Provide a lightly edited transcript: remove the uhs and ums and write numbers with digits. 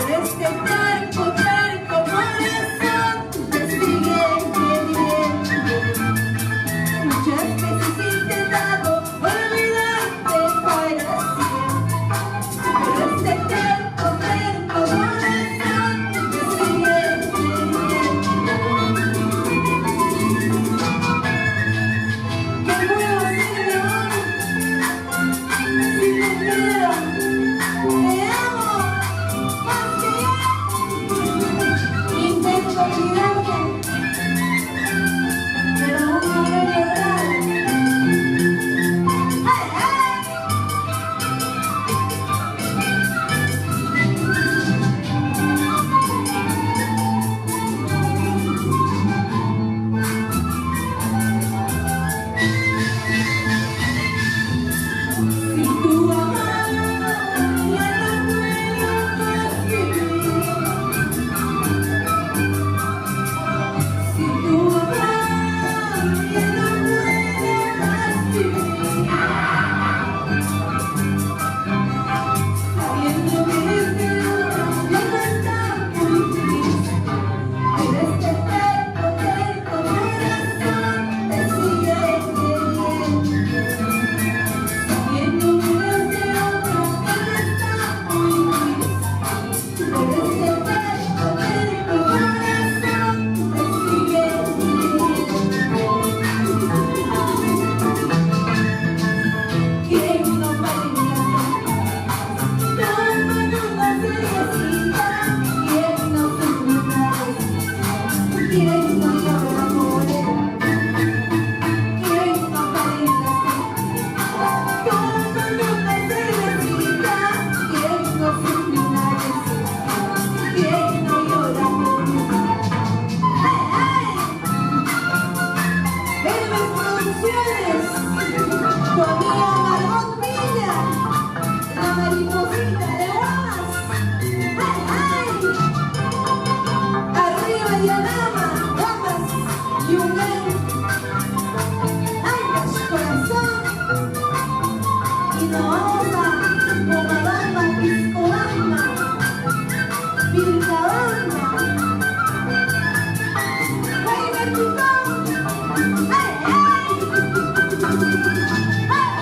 Pero este terco, terco corazón te sigue queriendo. Muchas veces he intentado olvidarte para siempre. Pero este terco, terco corazón te sigue queriendo. ¿Qué puedo hacer ahora? Si me queda, te amo más que ya. Intento olvidarte, pero aún no lo he logrado. ¡Ay, ay! Si tu amor ya no puedo más vivir, si tu amor ya no puedo más vivir, sabiendo que este otro ya no está muy triste, pero este terco, terco corazón te sigue queriendo. Sabiendo que este otro ya no está muy triste, pero este terco, terco corazón te sigue queriendo. Que no pare de cantar, tomando una cervecita, que no se cruza, que no llora morena, que no pare de cantar, tomando una cervecita, que no se cruza, que no llora morena. ¡Ay, ay! Hermes Producciones, tu amiga Margot Villa, la mariposita de Guamas. ¡Ay, ay! Arriba y Alama, Guamas, Yungay, Ancash, corazón. Y nos vamos a Pomabamba, Piscobamba, Vilcabamba, Guaybetucón. ¡Ay, ay! ¡Ay!